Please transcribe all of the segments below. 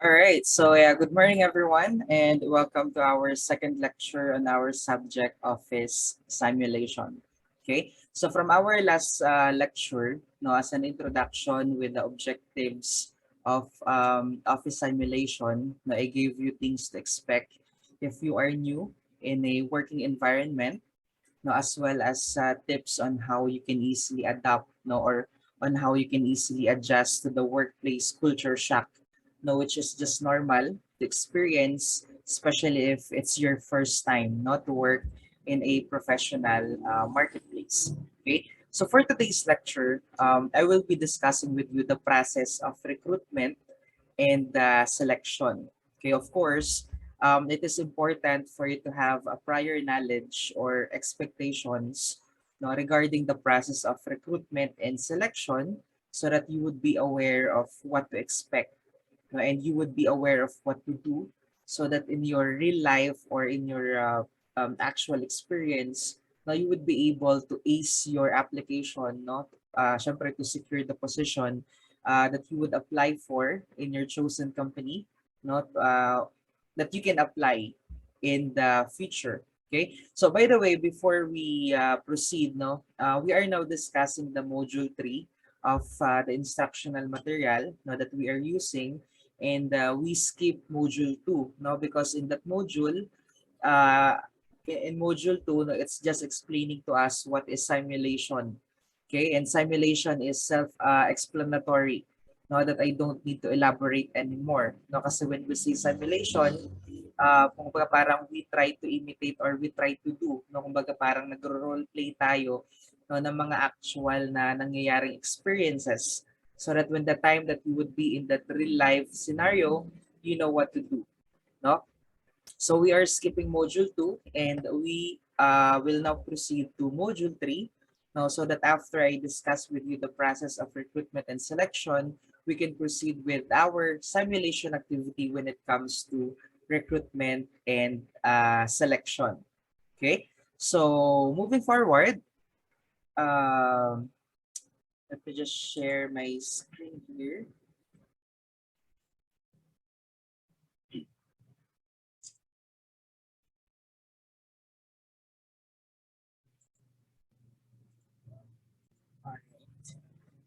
All right, so yeah, good morning everyone, and welcome to our second lecture on our subject office simulation. Okay, so from our last lecture, no, as an introduction with the objectives of office simulation, no, I gave you things to expect if you are new in a working environment, no, as well as tips on how you can easily adapt, no, or on how you can easily adjust to the workplace culture shock, no, which is just normal to experience, especially if it's your first time not to work in a professional marketplace. Okay, so for today's lecture, I will be discussing with you the process of recruitment and selection. Okay, of course, it is important for you to have a prior knowledge or expectations, no, regarding the process of recruitment and selection so that you would be aware of what to expect, no, and you would be aware of what to do so that in your real life or in your actual experience, now you would be able to ace your application, no? Syempre to secure the position that you would apply for in your chosen company, not that you can apply in the future. Okay. So by the way, before we proceed, no, we are now discussing the module 3 of the instructional material, no, that we are using, and we skip module 2, no, because in that module, uh, in module 2, no, it's just explaining to us what is simulation. Okay, and simulation is self-explanatory. No, that I don't need to elaborate anymore. No, kasi when we say simulation, kumbaga parang we try to imitate or we try to do, no, kumbaga parang nagro-role play tayo, no, ng mga actual na nangyayaring experiences so that when the time that you would be in that real life scenario, you know what to do, no? So we are skipping module 2 and we will now proceed to module 3. Now, so that after I discuss with you the process of recruitment and selection, we can proceed with our simulation activity when it comes to recruitment and selection. Okay, so moving forward, um, let me just share my screen here.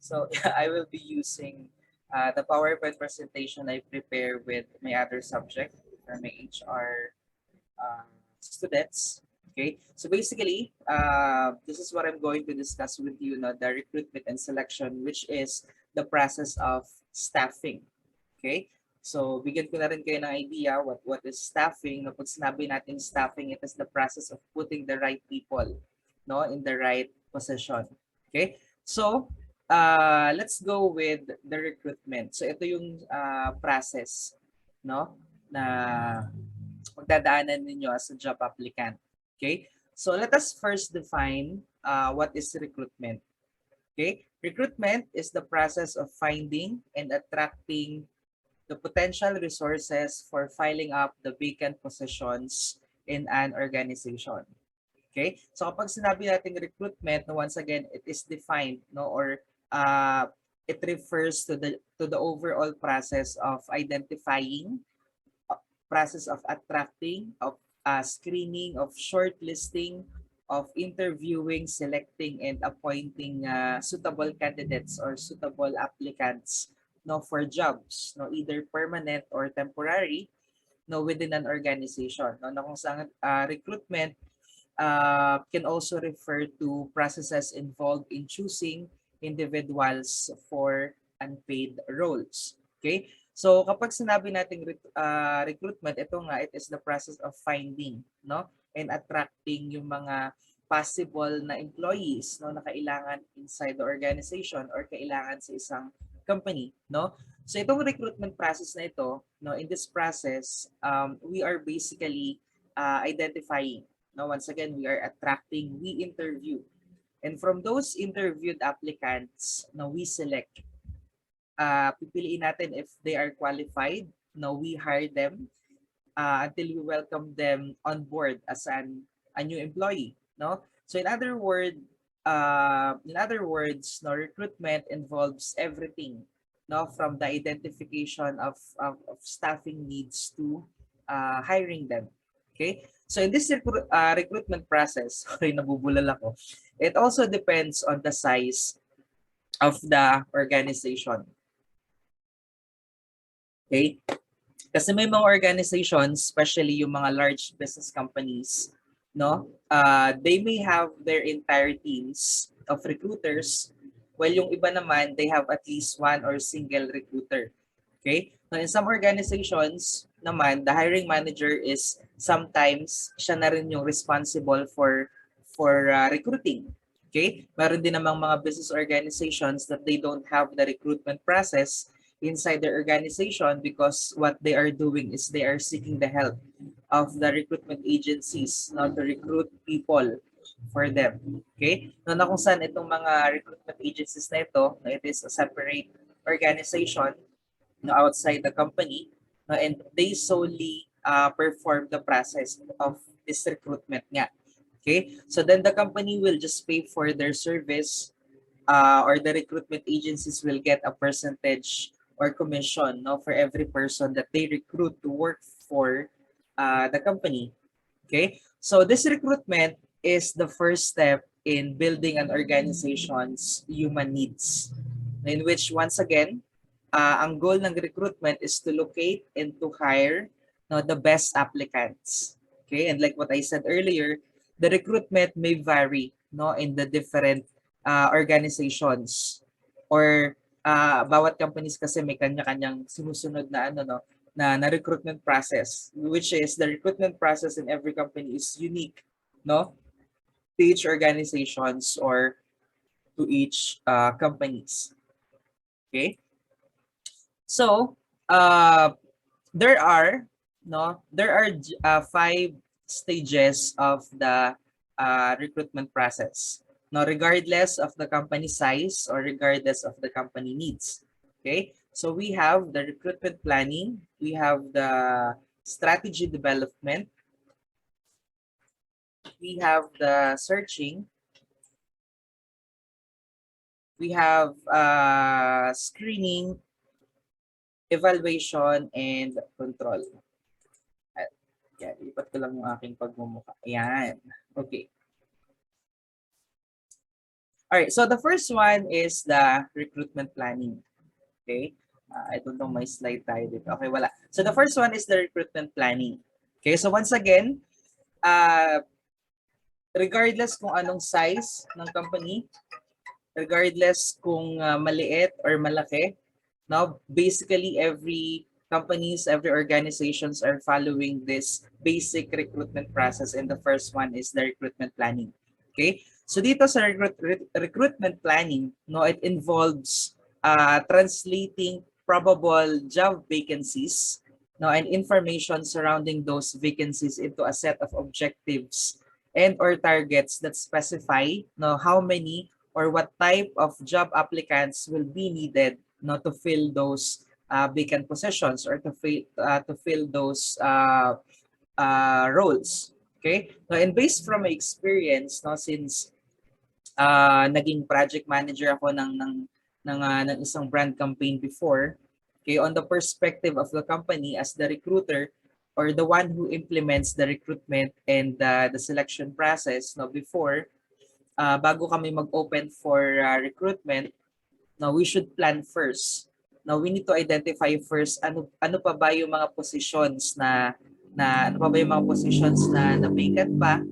So I will be using the PowerPoint presentation I prepare with my other subject for my HR students. Okay, so basically, this is what I'm going to discuss with you, no, the recruitment and selection, which is the process of staffing. Okay, so bigyan ko na rin kayo ng idea what is staffing. No, pag sinabi natin staffing, it is the process of putting the right people, no, in the right position. Okay, so let's go with the recruitment. So ito yung process, no, na magdadaanan ninyo as a job applicant. Okay? So let us first define what is recruitment. Okay? Recruitment is the process of finding and attracting the potential resources for filing up the vacant positions in an organization. Okay? So kapag sinabi natin recruitment, no, once again, it is defined, no, or it refers to the overall process of identifying, process of attracting, of screening, of shortlisting, of interviewing, selecting, and appointing suitable candidates or suitable applicants, no, for jobs, no, either permanent or temporary, no, within an organization, no, na kung saan recruitment can also refer to processes involved in choosing individuals for unpaid roles. Okay? So kapag sinabi nating recruitment, ito nga, it is the process of finding, no, and attracting yung mga possible na employees, no, na kailangan inside the organization or kailangan sa isang company, no. So itong recruitment process na ito, no, in this process, we are basically identifying. Now, once again, we are attracting, we interview. And from those interviewed applicants, now we select. Pipiliin natin if they are qualified. Now we hire them until we welcome them on board as a new employee. No? So in other words, no, recruitment involves everything no, from the identification of staffing needs to hiring them. Okay? So in this recruitment process, okay, nabubulal ako, it also depends on the size of the organization. Okay? Kasi may mga organizations, especially yung mga large business companies, no? They may have their entire teams of recruiters, while yung iba naman, they have at least one or single recruiter. Okay? So in some organizations naman, the hiring manager is sometimes siya na rin yung responsible for recruiting. Okay? Meron din namang mga business organizations that they don't have the recruitment process inside their organization because what they are doing is they are seeking the help of the recruitment agencies now to recruit people for them. Okay? No, na kung saan itong mga recruitment agencies na ito, it is a separate organization, no, outside the company, no, and they solely perform the process of this recruitment nga. Okay? So then the company will just pay for their service, or the recruitment agencies will get a percentage or commission, no, for every person that they recruit to work for the company. Okay? So this recruitment is the first step in building an organization's human needs, in which once again, ang goal ng recruitment is to locate and to hire, no, the best applicants. Okay? And like what I said earlier, the recruitment may vary, no, in the different organizations, or bawat companies kasi may kanya-kanyang sinusunod na ano, no, na recruitment process, which is the recruitment process in every company is unique, no, to each organizations or to each companies. Okay? So, there are, no, there are 5 stages of the recruitment process. No, regardless of the company size or regardless of the company needs. Okay? So we have the recruitment planning, we have the strategy development, we have the searching, we have screening, evaluation, and control. Yan, lipat ko lang yung aking pagmumukha. Ayan. Okay. Alright, so the first one is the recruitment planning. Okay. I don't know my slide tayo dito. Okay, wala. So the first one is the recruitment planning. Okay, so once again, regardless kung anong size ng company, regardless kung maliit or malaki, now basically every companies, every organizations are following this basic recruitment process, and the first one is the recruitment planning. Okay? So dito sa recruitment planning, no, it involves translating probable job vacancies, no, and information surrounding those vacancies into a set of objectives and or targets that specify, no, how many or what type of job applicants will be needed, no, to fill those vacant positions or to fill those roles. Okay? So, and based from my experience, no, since naging project manager ako ng isang brand campaign before, okay, on the perspective of the company as the recruiter or the one who implements the recruitment and the selection process, no, before, bago kami mag-open for recruitment, now we should plan first. Now we need to identify first ano pa ba yung mga positions ano pa ba yung mga positions na vacant pa,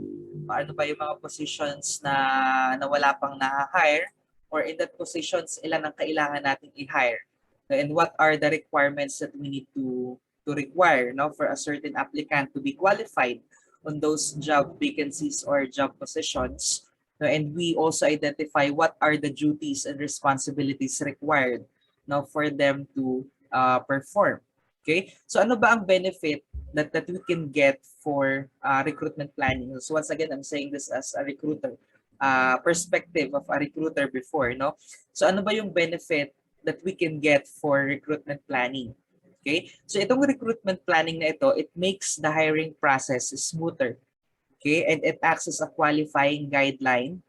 ano pa yung mga positions na wala pang na-hire, or in that positions ilan ang kailangan nating i-hire, and what are the requirements that we need to require, no, for a certain applicant to be qualified on those job vacancies or job positions. And we also identify what are the duties and responsibilities required now for them to perform. Okay? So ano ba ang benefit that we can get for recruitment planning? So once again, I'm saying this as a recruiter, perspective of a recruiter before, no? So ano ba yung benefit that we can get for recruitment planning? Okay? So itong recruitment planning na ito, it makes the hiring process smoother. Okay, and it acts as a qualifying guideline.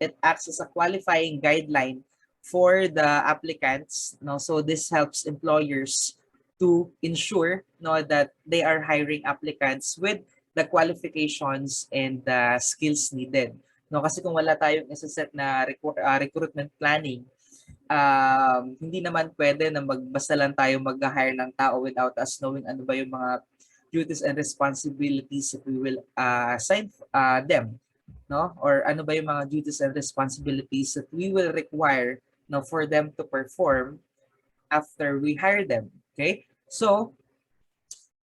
It acts as a qualifying guideline for the applicants, no? So this helps employers to ensure, no, that they are hiring applicants with the qualifications and the skills needed. No, kasi kung wala tayong isa-set na recruitment planning, hindi naman pwede na basta lang tayo mag-hire ng tao without us knowing ano ba yung mga duties and responsibilities that we will assign them, no? Or ano ba yung mga duties and responsibilities that we will require, no, for them to perform after we hire them. Okay? So,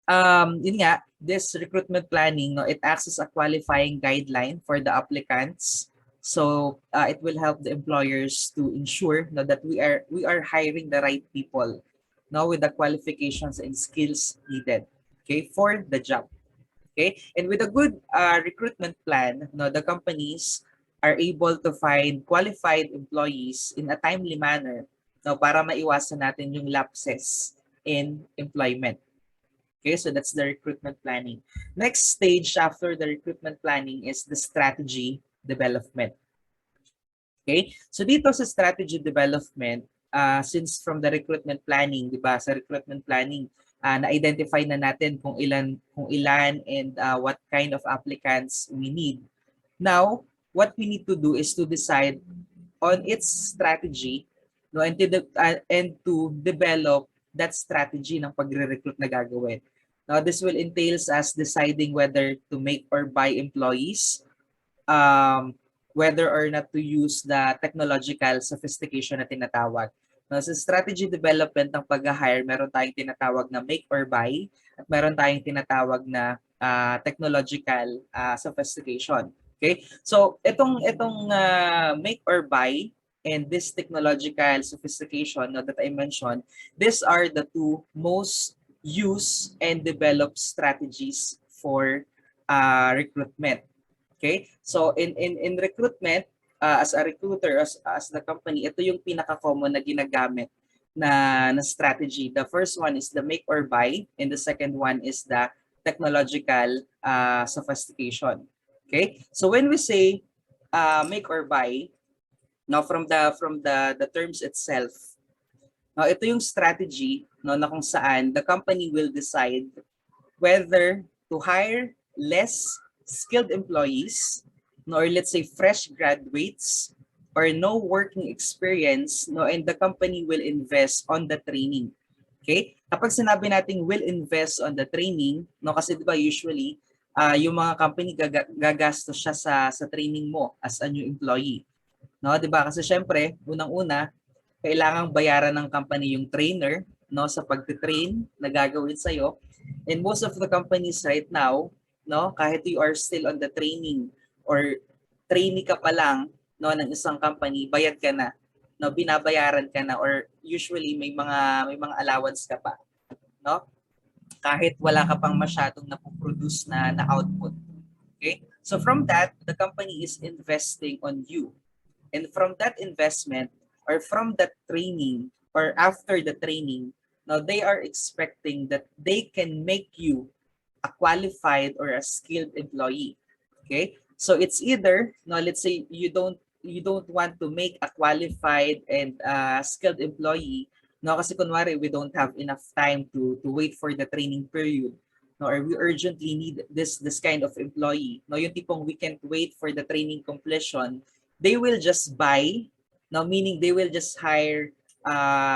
yun nga, this recruitment planning, no, it acts as a qualifying guideline for the applicants. So it will help the employers to ensure, no, that we are hiring the right people, no, with the qualifications and skills needed, okay, for the job. Okay, and with a good recruitment plan, no, the companies are able to find qualified employees in a timely manner, no, para maiwasan natin yung lapses in employment. Okay, so that's the recruitment planning. Next stage after the recruitment planning is the strategy development. Okay, so dito sa strategy development, since from the recruitment planning, di ba, sa recruitment planning, na-identify na natin kung ilan and what kind of applicants we need. Now, what we need to do is to decide on its strategy, no, and to develop that strategy ng pagre-recruit na gagawin. Now, this will entails us deciding whether to make or buy employees, whether or not to use the technological sophistication na tinatawag. Now, sa strategy development ng pag-hire, meron tayong tinatawag na make or buy at meron tayong tinatawag na technological sophistication. Okay? So, itong make or buy and this technological sophistication, no, that I mentioned, these are the two most used and developed strategies for recruitment. Okay? So in recruitment, as a recruiter, as the company, ito yung pinaka-common na ginagamit na strategy. The first one is the make or buy, and the second one is the technological sophistication. Okay? So when we say make or buy, now from the terms itself, now ito yung strategy, no, na kung saan the company will decide whether to hire less skilled employees, no, or let's say fresh graduates or no working experience, no, and the company will invest on the training. Okay? Kapag sinabi nating will invest on the training, no, kasi 'di ba usually yung mga company gagastos siya sa training mo as a new employee. No, 'di ba? Kasi syempre, unang-una, kailangang bayaran ng company yung trainer, no, sa pagte-train na gagawin sa iyo. And most of the companies right now, no, kahit you are still on the training or trainee ka pa lang, no, ng isang company, bayad ka na, no, binabayaran ka na, or usually may mga allowance ka pa, no, kahit wala ka pang masyadong napoproduce na output. Okay, so from that, the company is investing on you, and from that investment or from that training or after the training, now they are expecting that they can make you a qualified or a skilled employee. Okay? So it's either, no, let's say you don't want to make a qualified and skilled employee, no, kasi kunwari we don't have enough time to wait for the training period, no, or we urgently need this kind of employee, no, yung tipong we can't wait for the training completion, they will just buy, no, meaning they will just hire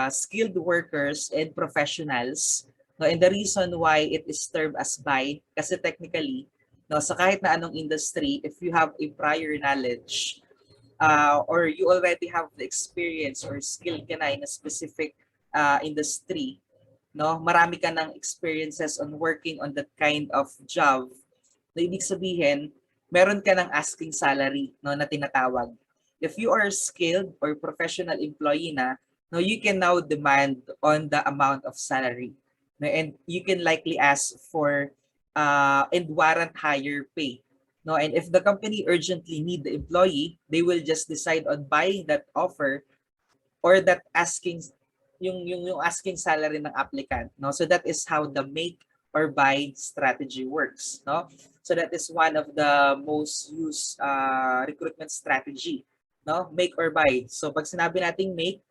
skilled workers and professionals. No, and the reason why it is termed as buy, kasi technically, no, sa kahit na anong industry, if you have a prior knowledge or you already have the experience or skill ka na in a specific industry, no, marami ka ng experiences on working on that kind of job, na ibig sabihin, meron ka ng asking salary, no, na tinatawag. If you are skilled or professional employee na, no, you can now demand on the amount of salary. No, and you can likely ask for and warrant higher pay. No, and if the company urgently need the employee, they will just decide on buying that offer or that asking yung asking salary ng applicant, no? So that is how the make or buy strategy works, no? So that is one of the most used recruitment strategy, no? Make or buy. So pag sinabi nating make,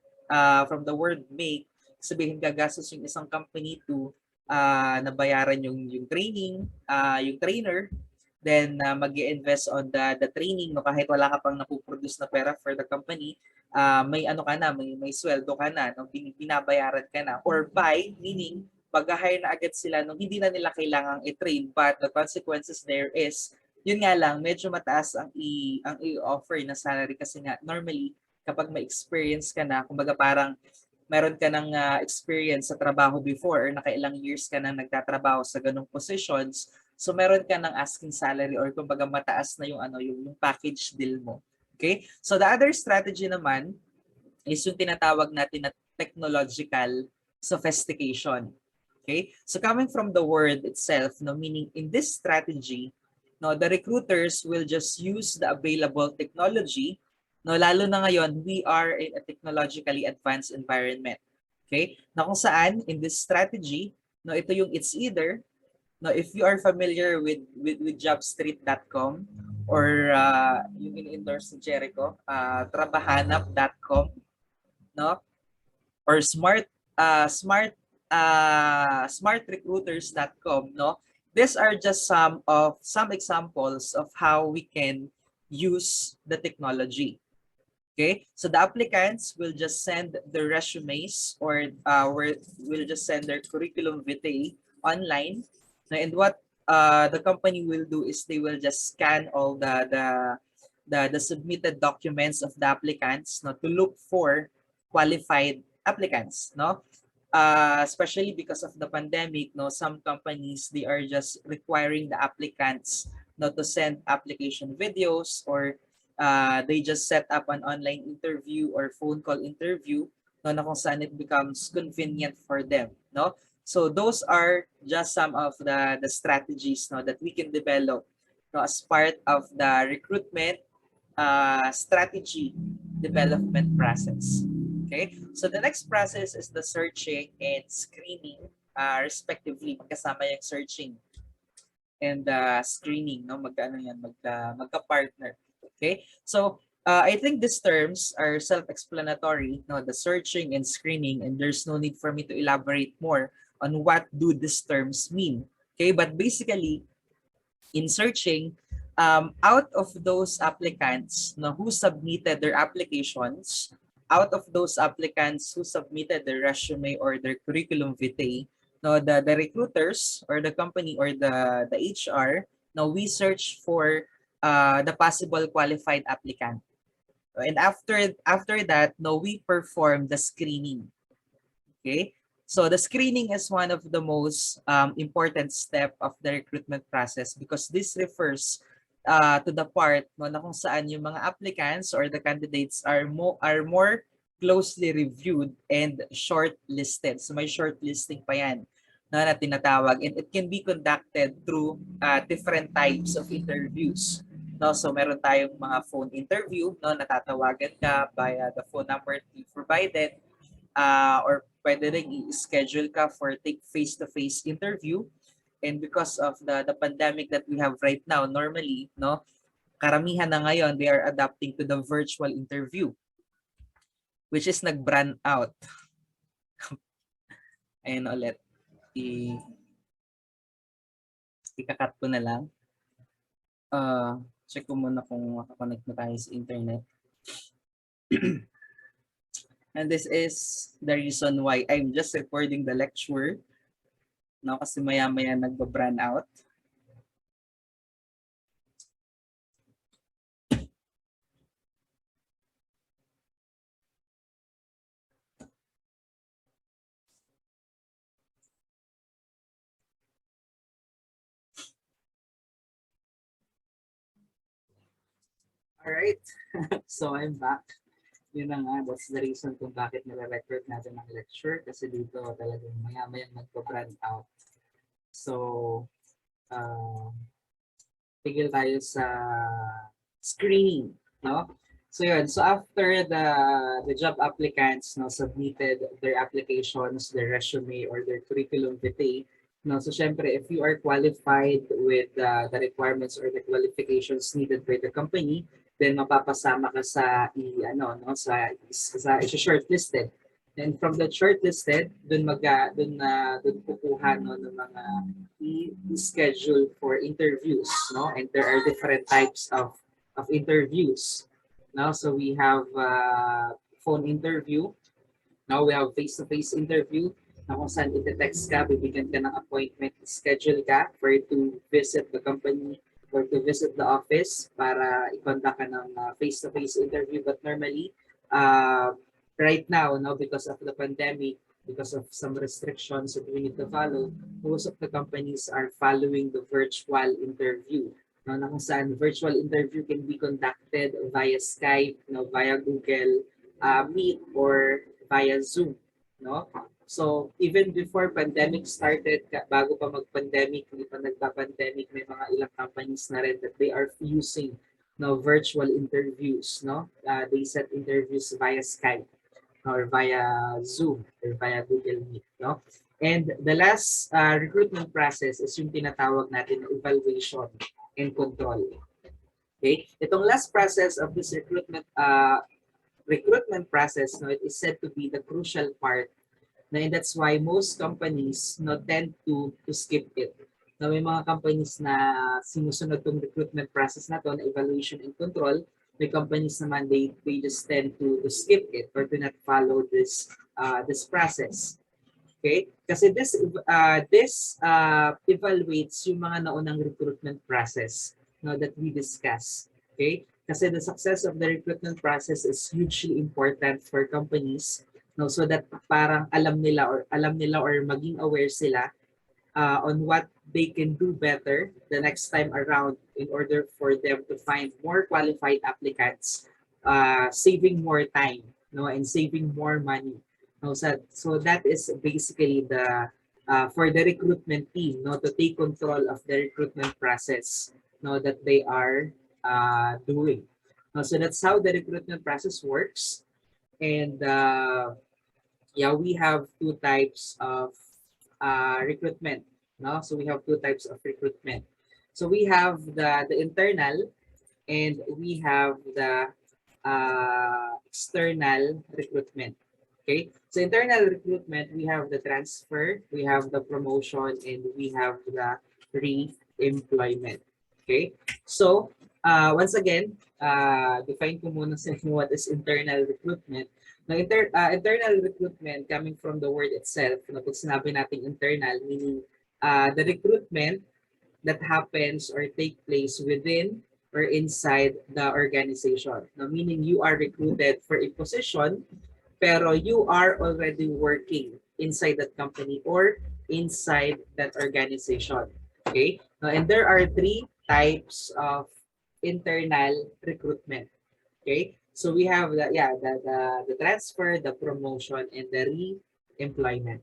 from the word make, sabihin gagastos yung isang company to nabayaran yung training, yung trainer, then mag-i-invest on the training, no, kahit wala ka pang napuproduce na pera for the company, may ano ka na, may sweldo ka na, no, binabayaran ka na. Or buy, meaning mag-hire na agad sila nung hindi na nila kailangang i-train, but the consequences there is yun nga lang, medyo mataas ang i-offer na salary kasi nga normally kapag may experience ka na, kumbaga parang meron ka ng experience sa trabaho before or nakailang years ka na nagtatrabaho sa ganung positions, so meron ka ng asking salary or kumbaga mataas na yung ano yung package deal mo. Okay? So the other strategy naman is yung tinatawag natin na technological sophistication. Okay? So coming from the word itself, no, meaning in this strategy, no, the recruiters will just use the available technology. No, lalo na ngayon, we are in a technologically advanced environment. Okay? Na kung saan, in this strategy, no, ito yung it's either, no, if you are familiar with jobstreet.com or yung in-endorse ni Jericho, trabahanap.com, no? Or smartrecruiters.com, no? These are just some examples of how we can use the technology. Okay, so the applicants will just send their resumes or will just send their curriculum vitae online. And what the company will do is they will just scan all the submitted documents of the applicants, no, to look for qualified applicants, no. Especially because of the pandemic, no, some companies they are just requiring the applicants, no, to send application videos or they just set up an online interview or phone call interview, no, na kung saan it becomes convenient for them, no. So those are just some of the strategies, no, that we can develop, no, as part of the recruitment strategy development process. Okay, so the next process is the searching and screening, respectively. Magkasama yung searching and screening, no, magka-partner. Okay, so I think these terms are self-explanatory, no, the searching and screening, and there's no need for me to elaborate more on what do these terms mean. Okay, but basically in searching, out of those applicants, no, who submitted their applications, out of those applicants who submitted their resume or their curriculum vitae, no, the recruiters or the company or the HR, now we search for the possible qualified applicant. And after that, no, we perform the screening. Okay, so the screening is one of the most important step of the recruitment process because this refers to the part, no, na kung saan yung mga applicants or the candidates are more closely reviewed and shortlisted. So may shortlisting pa yan na tinatawag, and it can be conducted through different types of interviews. No, so meron tayong mga phone interview, no, natatawagan ka via the phone number you provided, or pwede rin i-schedule ka for take face-to-face interview. And because of the pandemic that we have right now, normally, no, karamihan na ngayon, they are adapting to the virtual interview, which is nag-brand out. Ayun ulit. Ikakat ko na lang. Check ko muna kung makakonect na tayo sa internet. And this is the reason why I'm just recording the lecture. No, kasi maya-maya nagba-brand out. Alright, so I'm back. Yun na nga, that's the reason kung bakit nare-record natin ang lecture kasi dito talagang maya-maya nagpa-brand out. So, tigil tayo sa screening, no? So yun, so after the job applicants, no, submitted their applications, their resume, or their curriculum vitae, no, so syempre, if you are qualified with the requirements or the qualifications needed by the company, then mapapasama ka sa ano no sa shortlisted. Then from the shortlisted, dun kukuha no ng mga i-schedule for interviews, no? And there are different types of interviews. No, so we have phone interview. Now we have face-to-face interview na kung saan ite-text ka, bibigyan ka ng appointment, schedule ka for you to visit the company or to visit the office para i-conduct ka ng face-to-face interview. But normally, right now, no, because of the pandemic, because of some restrictions that we need to follow, most of the companies are following the virtual interview. No, na kung saan virtual interview can be conducted via Skype, no, via Google Meet, or via Zoom, no? So even before pandemic started, bago pa mag-pandemic, hindi pa nagpa-pandemic, may mga ilang companies na rin that they are using no virtual interviews, no? They set interviews via Skype or via Zoom or via Google Meet, no? And the last recruitment process is yung tinatawag natin na evaluation and control. Okay? Itong last process of this recruitment process, no, it is said to be the crucial part, no, and that's why most companies no tend to skip it. No, may mga companies na sinusunod tong recruitment process na to, na evaluation and control. May companies naman they just tend to skip it or to not follow this process. Okay? Kasi this evaluates yung mga naunang recruitment process, no, that we discuss. Okay? Kasi the success of the recruitment process is hugely important for companies, no, so that parang alam nila or maging aware sila on what they can do better the next time around in order for them to find more qualified applicants, saving more time, no, and saving more money. No, so that is basically the for the recruitment team, no, to take control of the recruitment process, no, that they are doing. No, so that's how the recruitment process works. And yeah, we have two types of recruitment. No, so we have two types of recruitment. So we have the internal, and we have the external recruitment. Okay, so internal recruitment, we have the transfer, we have the promotion, and we have the re-employment. Okay, so once again, define ko muna sa inyo what is internal recruitment. Now, internal recruitment, coming from the word itself, na pag sinabi natin internal, meaning the recruitment that happens or take place within or inside the organization. Now, meaning you are recruited for a position, pero you are already working inside that company or inside that organization. Okay? And there are three types of internal recruitment. Okay? So we have the transfer, the promotion, and the re-employment.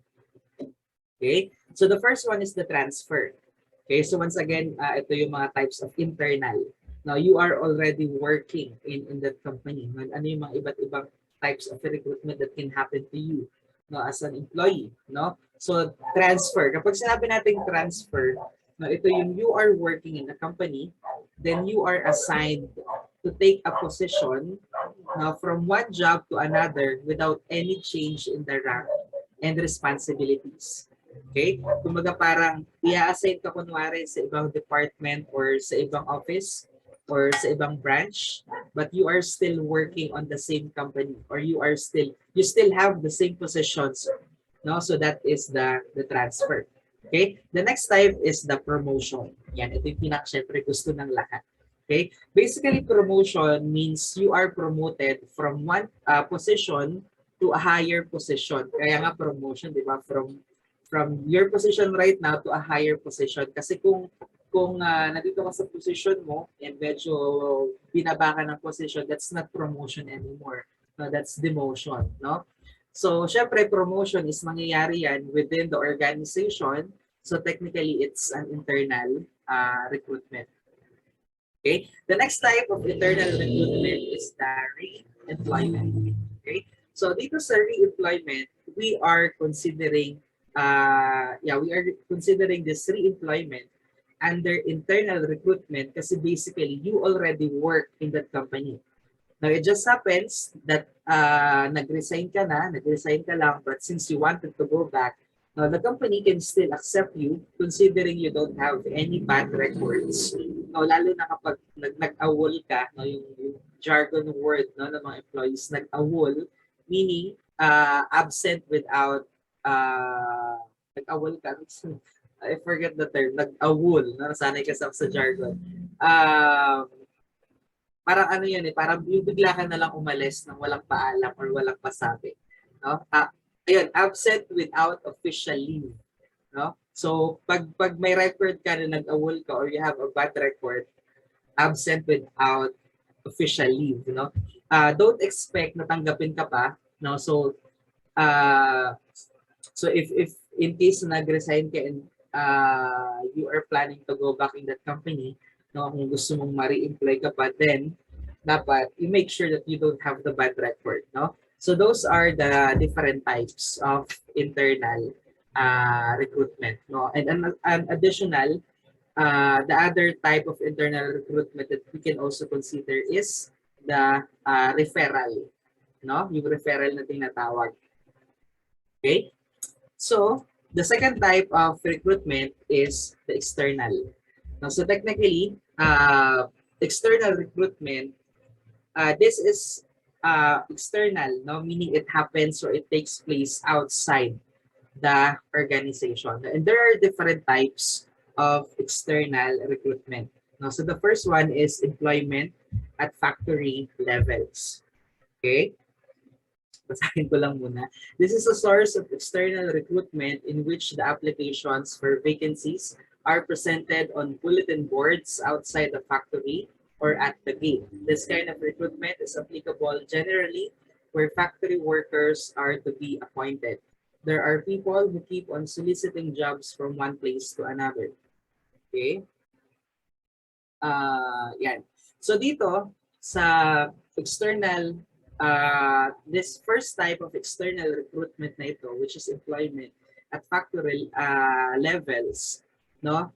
Okay? So the first one is the transfer. Okay? So once again, ito yung mga types of internal. Now, you are already working in that company. Ano yung mga iba't ibang types of recruitment that can happen to you, no, as an employee, no? So transfer, kapag sinabi natin transfer, no, ito yung you are working in a company, then you are assigned to take a position, no, from one job to another without any change in the rank and responsibilities. Okay? Kumaga parang i-assign ka kunwari sa ibang department or sa ibang office or sa ibang branch, but you are still working on the same company, or you still have the same positions, no? So that is the transfer. Okay? The next type is the promotion. Yan, ito yung syempre gusto ng lahat. Okay? Basically, promotion means you are promoted from one position to a higher position. Kaya nga promotion, di ba? From your position right now to a higher position. Kasi kung nandito ka sa position mo and medyo binaba ka ng position, that's not promotion anymore. No, that's demotion, no? So, syempre, promotion is mangyayari yan within the organization. So, technically, it's an internal recruitment. Okay? The next type of internal recruitment is the re-employment. Okay? So, dito sa re-employment, we are considering this re-employment under internal recruitment kasi basically you already work in that company. Now, it just happens that nag-resign ka lang, but since you wanted to go back, the company can still accept you considering you don't have any bad records. No, lalo na kapag nag-awol ka, no, yung jargon word no, ng mga employees, nag-awol, meaning absent without, nag-awol ka, I forget the term, nag-awol, no, sanay ka sa jargon. Parang ano yan parang bigla ka na lang umalis nang walang paalam or walang pasabi. No? Ayun, absent without official leave. No? So, pag may record ka na nag-awol ka or you have a bad record, absent without official leave. No? Don't expect na tanggapin ka pa. No? So, if in case na nag-resign ka and you are planning to go back in that company, no, kung gusto mong ma-re-employ ka pa, then dapat you make sure that you don't have the bad record, no? So those are the different types of internal recruitment, no? And an additional, the other type of internal recruitment that we can also consider is the referral, no? Yung referral na tinatawag. Okay? So, the second type of recruitment is the external. Now, so technically, external recruitment, this is external, no? Meaning it happens or it takes place outside the organization. And there are different types of external recruitment. Now, so the first one is employment at factory levels. Okay? Basahin ko lang muna. This is a source of external recruitment in which the applications for vacancies are presented on bulletin boards outside the factory or at the gate. This kind of recruitment is applicable generally where factory workers are to be appointed. There are people who keep on soliciting jobs from one place to another. Okay? Yan. So dito, sa external this first type of external recruitment na ito, which is employment at factory levels, no?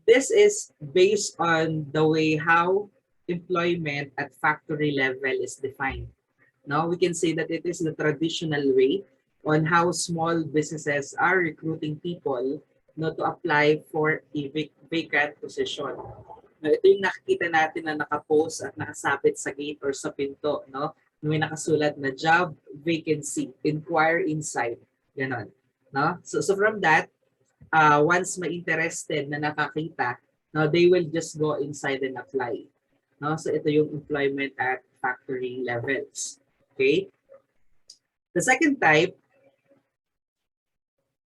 This is based on the way how employment at factory level is defined. No, we can say that it is the traditional way on how small businesses are recruiting people, no, to apply for a vacant position. No, ito yung nakikita natin na nakapost at nakasabit sa gate or sa pinto, no? May nakasulat na job vacancy, inquire inside, ganon, no? So from that, once may interested na nakakita, no, they will just go inside and apply, no? So ito yung employment at factory levels. Okay? The second type,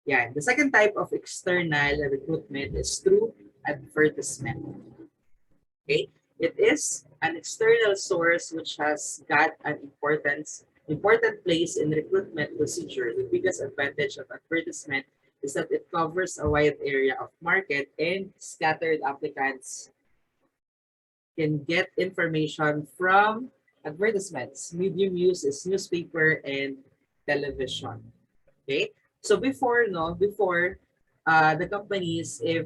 the second type of external recruitment is through advertisement. Okay? It is an external source which has got an important place in recruitment procedure. The biggest advantage of advertisement is that it covers a wide area of market and scattered applicants can get information from advertisements. Medium use is newspaper and television. Okay? So before the companies, if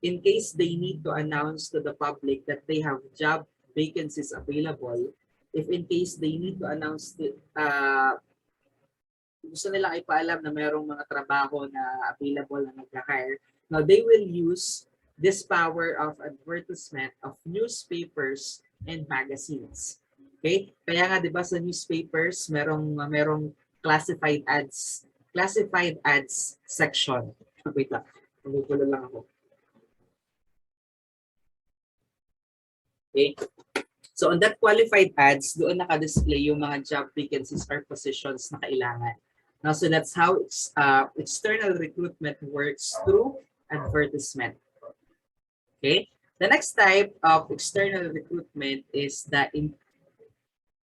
in case they need to announce to the public that they have job vacancies available, if in case they need to announce gusto nila ipaalam na mayroong mga trabaho na available na nag-hire, now they will use this power of advertisement of newspapers and magazines. Okay? Kaya nga 'di ba sa newspapers merong classified ads section. Wait lang. Magugulo lang ako. Okay? So on that qualified ads, doon naka-display yung mga job vacancies or positions na kailangan. Now, so that's how external recruitment works through advertisement. Okay? The next type of external recruitment is the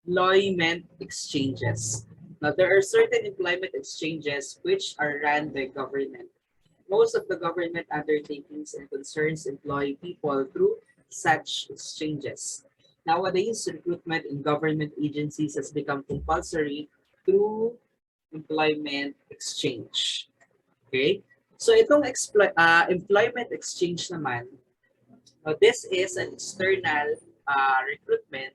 employment exchanges. Now, there are certain employment exchanges which are run by government. Most of the government undertakings and concerns employ people through such exchanges. Nowadays, recruitment in government agencies has become compulsory through employment exchange. Okay? So itong employment exchange naman, this is an external recruitment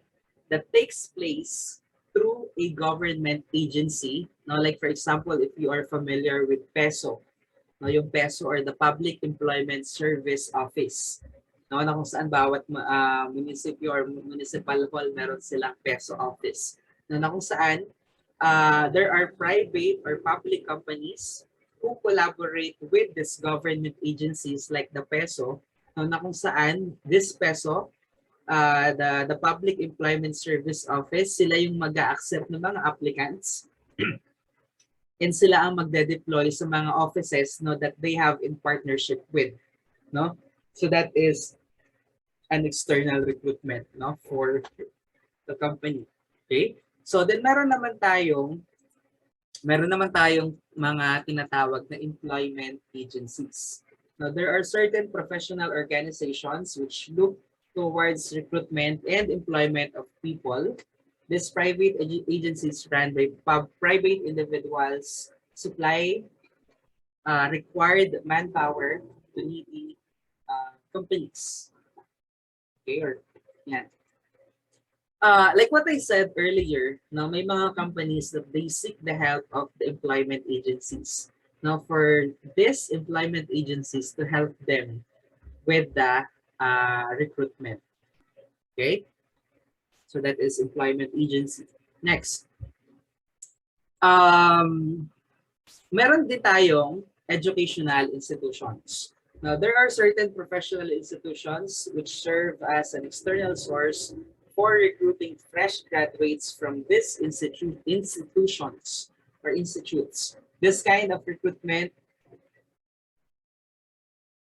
that takes place through a government agency. No, like for example, if you are familiar with PESO, no, yung PESO or the Public Employment Service Office. No, na kung saan bawat municipio or municipal hall meron silang PESO office. No, na kung saan there are private or public companies who collaborate with these government agencies like the PESO, no, na kung saan this PESO, the Public Employment Service Office, sila yung mag-a-accept ng mga applicants and sila ang magde-deploy sa mga offices, no, that they have in partnership with, no. So that is an external recruitment, no, for the company. Okay? So then meron naman tayong mga tinatawag na employment agencies. Now, there are certain professional organizations which look towards recruitment and employment of people. These private agencies run by private individuals supply required manpower to needy companies. Okay, or yeah. Like what I said earlier, no, may mga companies that they seek the help of the employment agencies. Now, for these employment agencies to help them with the recruitment. Okay, so that is employment agency. Next, meron din tayong educational institutions. Now, there are certain professional institutions which serve as an external source for recruiting fresh graduates from these institutions or institutes. This kind of recruitment,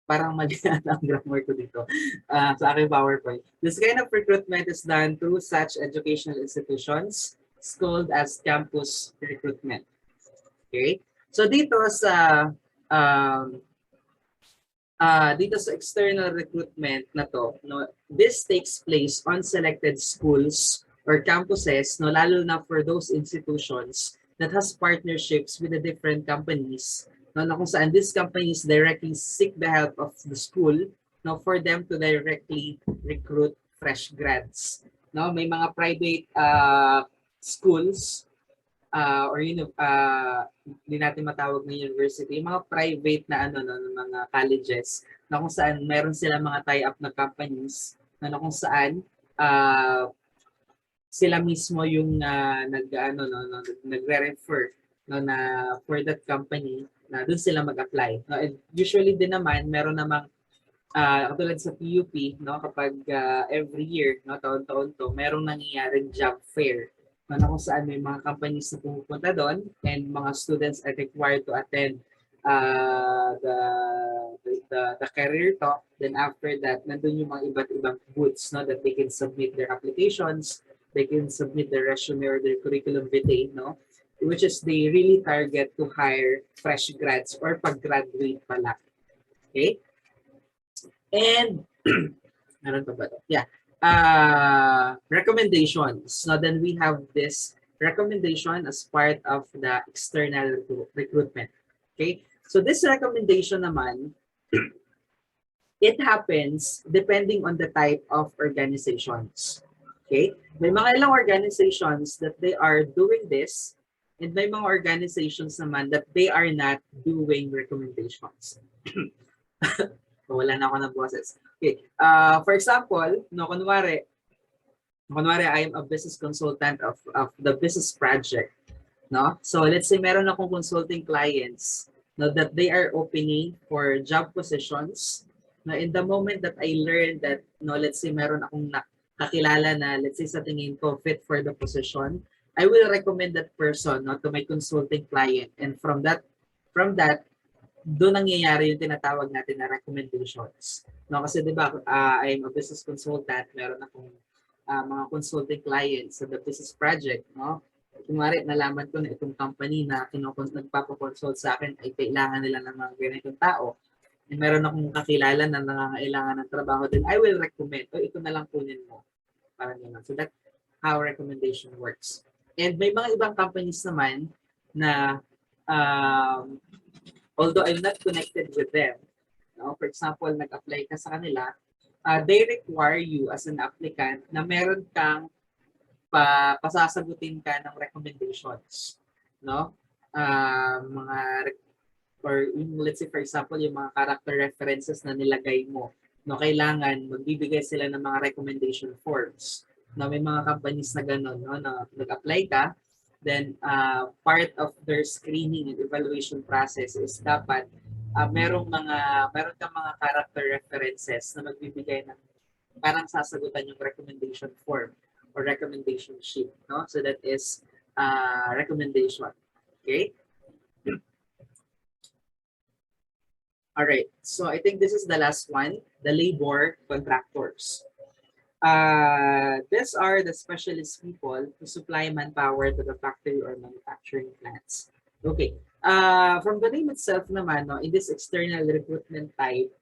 parang mali ang grammar ko dito sa aking PowerPoint. This kind of recruitment is done through such educational institutions. It's called as campus recruitment. Okay? So dito sa external recruitment na to, no, this takes place on selected schools or campuses, no, lalo na for those institutions that has partnerships with the different companies, no, na kung saan these companies directly seek the help of the school, no, for them to directly recruit fresh grads. No, may mga private schools or hindi natin matawag na university, yung mga private na mga colleges na kung saan meron sila mga tie-up na companies na kung saan sila mismo yung nagre-refer na for that company na doon sila mag-apply. No, and usually din naman meron namang katulad sa PUP, no, kapag every year, no, taon-taon to, merong nangyayaring job fair. Na kung saan may mga companies na pumupunta doon and mga students are required to attend the career talk. Then after that, nandun yung mga iba't ibang booths, no, that they can submit their applications, they can submit their resume or their curriculum vitae, no, which is they really target to hire fresh grads or pag-graduate pala. Okay? And meron pa ba ito? Yeah. Recommendations. Now then we have this recommendation as part of the external recruitment. Okay? So this recommendation naman, it happens depending on the type of organizations. Okay? May mga ilang organizations that they are doing this and may mga organizations naman that they are not doing recommendations. Wala na ako ng boses. Okay. For example, no, kunwari, I am a business consultant of the business project. No? So let's say meron akong consulting clients, no, that they are opening for job positions. No, in the moment that I learned that, no, let's say meron akong kakilala na, let's say sa tingin ko fit for the position, I will recommend that person, no, to my consulting client. And from that, doon nangyayari yung tinatawag natin na recommendations. No, kasi 'di ba, I'm a business consultant, meron akong mga consulting clients sa the business project, no? Kunwari, nalaman ko na itong company na nagpapakonsult sa akin ay kailangan nila ng mga ganitong tao. And meron akong kakilala na nangangailangan ng trabaho, then I will recommend, ito na lang kunin mo. Parang yun. So that's how recommendation works. And may mga ibang companies naman na although I'm not connected with them, no? For example, nag-apply ka sa kanila, they require you as an applicant na meron kang pasasagutin ka ng recommendations, no? Mga or let's say for example yung mga character references na nilagay mo, no, kailangan magbibigay sila ng mga recommendation forms. No, may mga companies na gano'n, no, na nag-apply ka, then part of their screening and evaluation process is dapat meron kang mga character references na magbibigay ng parang sasagutan yung recommendation form or recommendation sheet, no? So that is recommendation. Okay? All right. So I think this is the last one, the labor contractors. These are the specialist people who supply manpower to the factory or manufacturing plants. Okay. From the name itself naman, no, in this external recruitment type,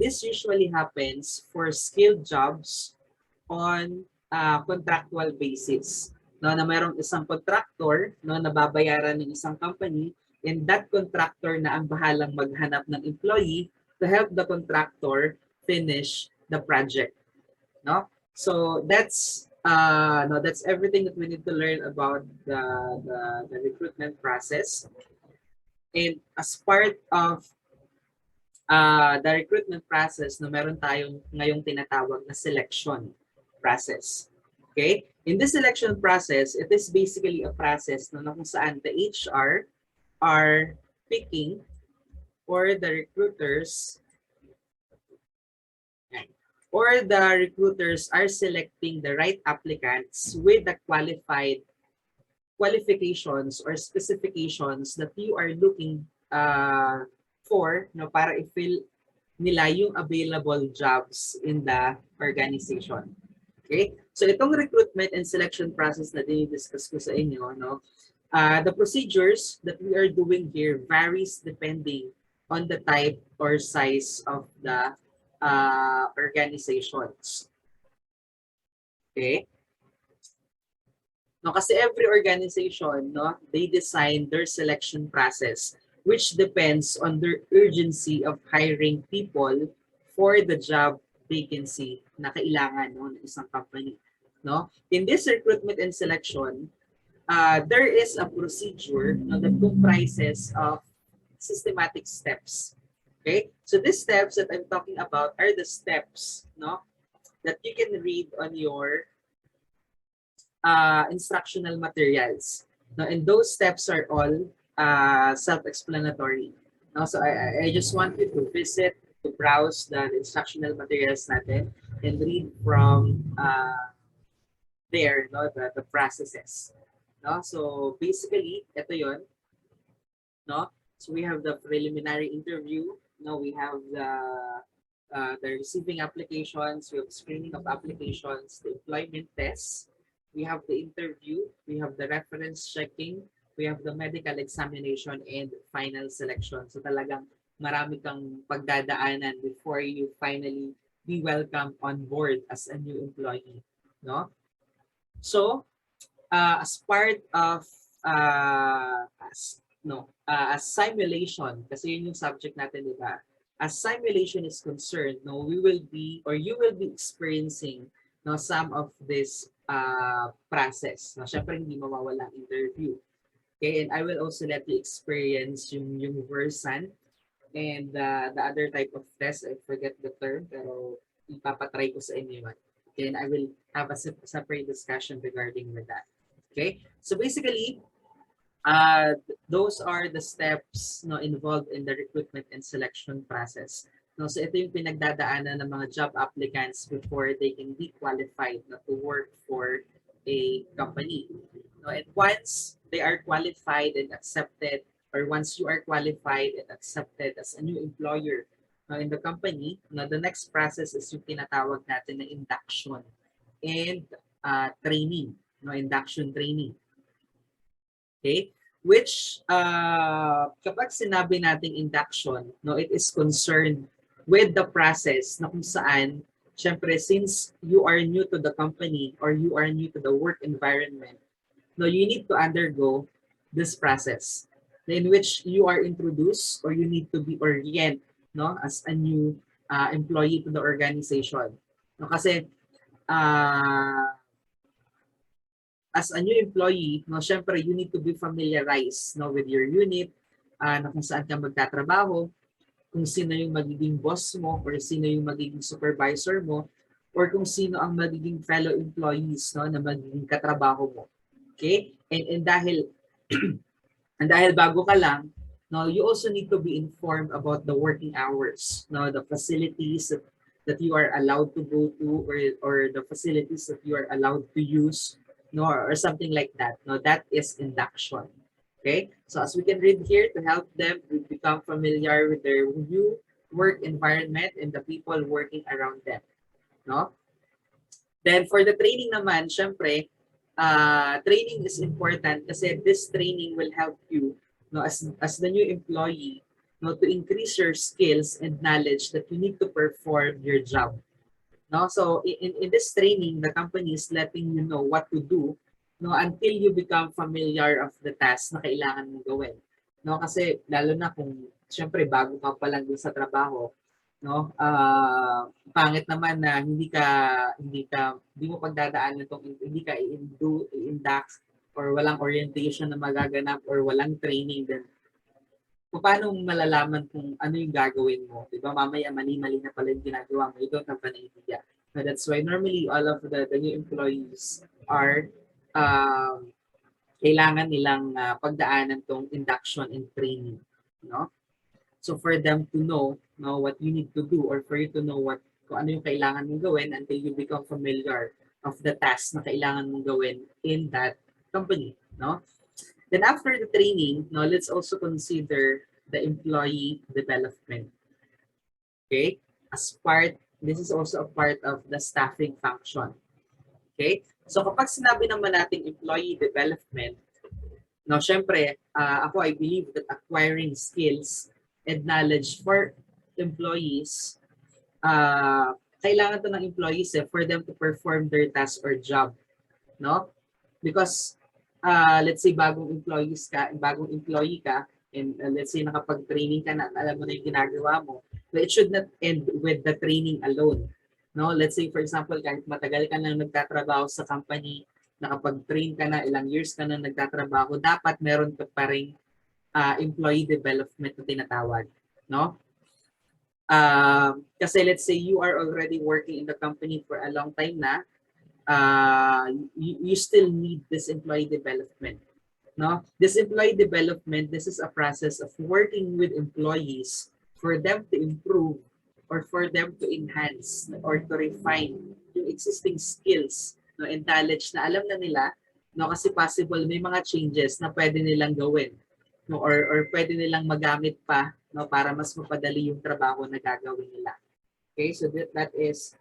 this usually happens for skilled jobs on contractual basis. No, na mayroong isang contractor, no, na babayaran ng isang company, and that contractor na ang bahalang maghanap ng employee to help the contractor finish the project. No? So that's that's everything that we need to learn about the recruitment process. And as part of the recruitment process, no, meron tayong ngayong tinatawag na selection process. Okay? In this selection process, it is basically a process no, na kung saan the HR are picking or the recruiters are selecting the right applicants with the qualifications or specifications that you are looking for, no, para i-fill nila yung available jobs in the organization. Okay? So itong recruitment and selection process na dinidiscuss ko sa inyo, no, the procedures that we are doing here varies depending on the type or size of the organizations. Okay? No, kasi every organization, no, they design their selection process which depends on their urgency of hiring people for the job vacancy na kailangan no, ng isang company. No? In this recruitment and selection, there is a procedure no, that comprises of systematic steps. Okay, so these steps that I'm talking about are the steps, no, that you can read on your instructional materials. No, and those steps are all self-explanatory. No, so I just want you to visit, to browse the instructional materials natin and read from there, no, the processes. No, so basically, ito yon, no. So we have the preliminary interview. No, we have the receiving applications, we have screening of applications, the employment tests, we have the interview, we have the reference checking, we have the medical examination, and final selection. So talagang marami kang pagdadaanan before you finally be welcomed on board as a new employee. No? So, as part of as simulation, kasi yun yung subject natin, di ba? As simulation is concerned, no, we will be or you will be experiencing no, some of this process. No, syempre hindi mawawala ang interview. Okay, and I will also let you experience yung Versan and the other type of test. I forget the term, pero ipapatry ko sa inyo yun. Okay, and I will have a separate discussion regarding with that. Okay, so basically, those are the steps no, involved in the recruitment and selection process. No, so ito yung pinagdadaanan ng mga job applicants before they can be qualified no, to work for a company. No, and once they are qualified and accepted, or once you are qualified and accepted as a new employer no, in the company, no, the next process is yung tinatawag natin na induction and training. No, induction training. Okay? Which, kapag sinabi nating induction, no, it is concerned with the process na kung saan, syempre, since you are new to the company or you are new to the work environment, no, you need to undergo this process. in which you are introduced or you need to be orient, no, as a new employee to the organization. No, kasi uh, as a new employee, no, syempre you need to be familiarized, no, with your unit, na kung saan ka magtatrabaho, kung sino yung magiging boss mo or sino yung magiging supervisor mo or kung sino ang magiging fellow employees, no, na magiging katrabaho mo. Okay? And dahil bago ka lang, no, you also need to be informed about the working hours, no, the facilities that you are allowed to go to or the facilities that you are allowed to use, no, or something like that. No, that is induction. Okay, so as we can read here, to help them to become familiar with their new work environment and the people working around them. No? Then for the training naman, syempre, training is important kasi this training will help you, no, as the new employee, no, to increase your skills and knowledge that you need to perform your job. No, so in this training, the company is letting you know what to do, no, until you become familiar of the task na kailangan mong gawin. No, kasi lalo na kung syempre bago ka pa lang dun sa trabaho, no, pangit naman na hindi mo pagdadaanan itong, hindi ka i-induct or walang orientation na magaganap or walang training, then paano mo malalaman kung ano yung gagawin mo? Di ba? Mamaya mali-mali na pala yung ginagawa mo. You don't have an idea. So that's why normally all of the new employees are kailangan nilang pagdaanan tong induction and training. No? So for them to know what you need to do or for you to know kung ano yung kailangan mong gawin until you become familiar of the task na kailangan mong gawin in that company. No? Then after the training, now let's also consider the employee development. Okay? This is also a part of the staffing function. Okay? So kapag sinabi naman natin employee development, now syempre, I believe that acquiring skills and knowledge for employees, kailangan to ng employees for them to perform their task or job. No? Because let's say bagong employee ka, and let's say nakapag-training ka na, alam mo na yung ginagawa mo, but it should not end with the training alone. No, let's say for example, kahit matagal ka nang nagtatrabaho sa company, nakapag-train ka na, ilang years ka nang nagtatrabaho, dapat meron ka pa ring employee development na tinatawag, no? Kasi let's say you are already working in the company for a long time na, you still need this employee development. No, this employee development, this is a process of working with employees for them to improve or for them to enhance or to refine yung existing skills, no, and knowledge na alam na nila, no, kasi possible may mga changes na pwede nilang gawin, no, or pwede nilang magamit pa, no, para mas mapadali yung trabaho na gagawin nila. Okay, so that is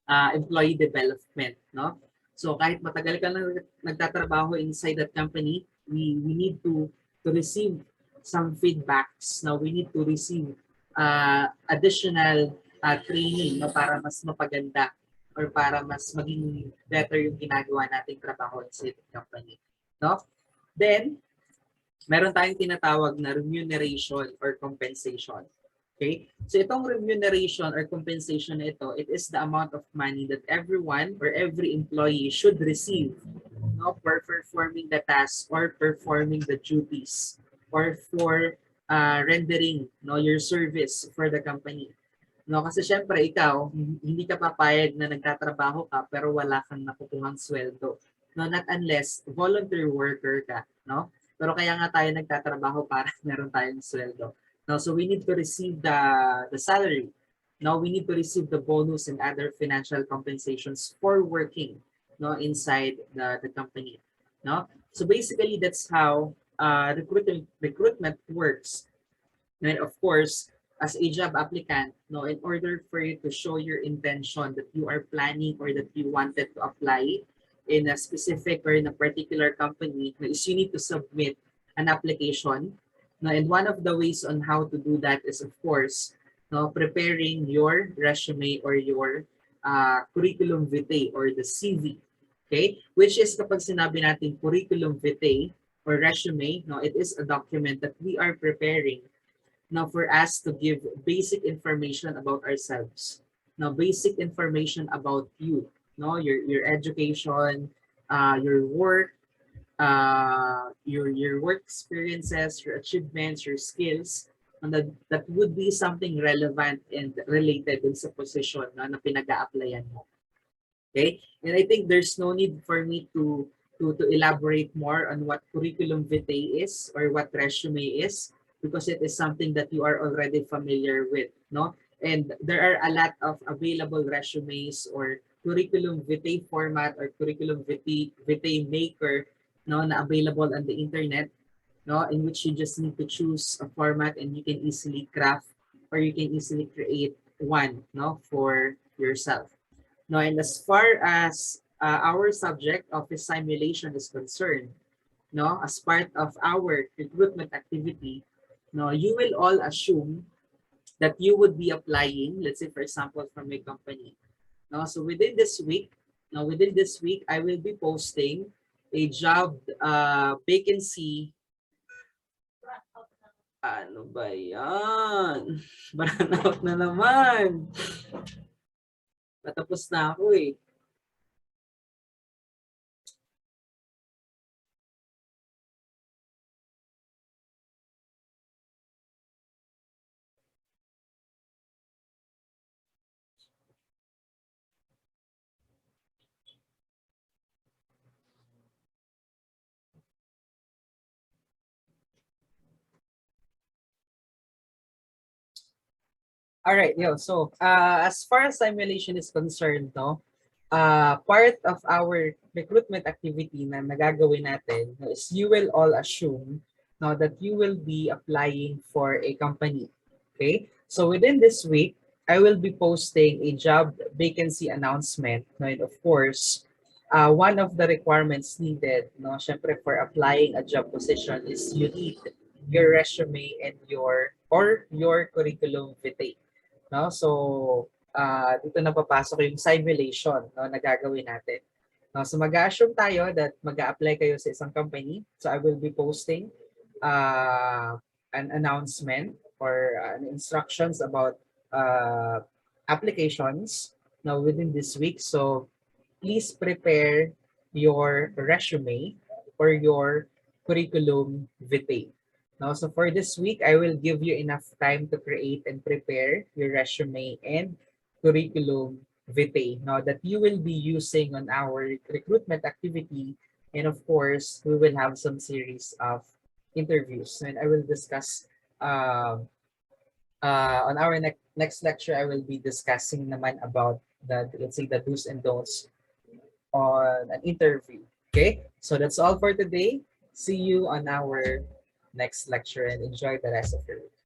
employee development, no? So kahit matagal ka na nagtatrabaho inside that company, we need to receive some feedbacks. Now we need to receive additional training, no, para mas mapaganda or para mas maging better yung ginagawa nating trabaho inside the company, no? Then meron tayong tinatawag na remuneration or compensation. Okay? So itong remuneration or compensation na ito, it is the amount of money that everyone or every employee should receive, no, for performing the tasks or performing the duties or for rendering, no, your service for the company. No, kasi syempre ikaw, hindi ka papayag na nagtatrabaho ka pero wala kang nakukuhang sweldo. No, not unless volunteer worker ka, no? Pero kaya nga tayo nagtatrabaho para meron tayong sweldo. No, so we need to receive the salary. Now we need to receive the bonus and other financial compensations for working, no, inside the company. No, so basically that's how recruitment works. And of course, as a job applicant, no, in order for you to show your intention that you are planning or that you wanted to apply in a specific or in a particular company, is you need to submit an application. No, and one of the ways on how to do that is, of course, no, preparing your resume or your curriculum vitae or the CV. Okay? Which is kapag sinabi natin curriculum vitae, or resume, no, it is a document that we are preparing now for us to give basic information about ourselves. Now, basic information about you, no, your education, your work, your work experiences, your achievements, your skills, and that would be something relevant and related dun sa position no, na pinag-a-applyan mo. Okay? And I think there's no need for me to elaborate more on what curriculum vitae is or what resume is because it is something that you are already familiar with, no? And there are a lot of available resumes or curriculum vitae format or curriculum vitae maker no na available on the internet no in which you just need to choose a format and you can easily craft or you can easily create one no for yourself. No, and as far as our subject office simulation is concerned, no, as part of our recruitment activity, no, you will all assume that you would be applying, let's say for example, from a company. No, so within this week, I will be posting a job vacancy. Ano ba yan? Burnout na naman. Patapos na ako eh. All right, yo. So, as far as simulation is concerned, no, part of our recruitment activity na nagagawin natin no, is you will all assume no, that you will be applying for a company. Okay? So, within this week, I will be posting a job vacancy announcement. No, and of course, one of the requirements needed, no, syempre for applying a job position is you need your resume and your curriculum vitae. No? So, dito na papasok yung simulation no, na gagawin natin. No? So, mag-assume tayo that mag-a-apply kayo sa isang company. So, I will be posting an announcement or instructions about applications now within this week. So, please prepare your resume or your curriculum vitae. Now, so for this week, I will give you enough time to create and prepare your resume and curriculum vitae now that you will be using on our recruitment activity. And of course, we will have some series of interviews. And I will discuss on our next lecture, I will be discussing naman about the, let's say, the do's and don'ts on an interview. Okay, so that's all for today. See you on our next lecture and enjoy the rest of your week.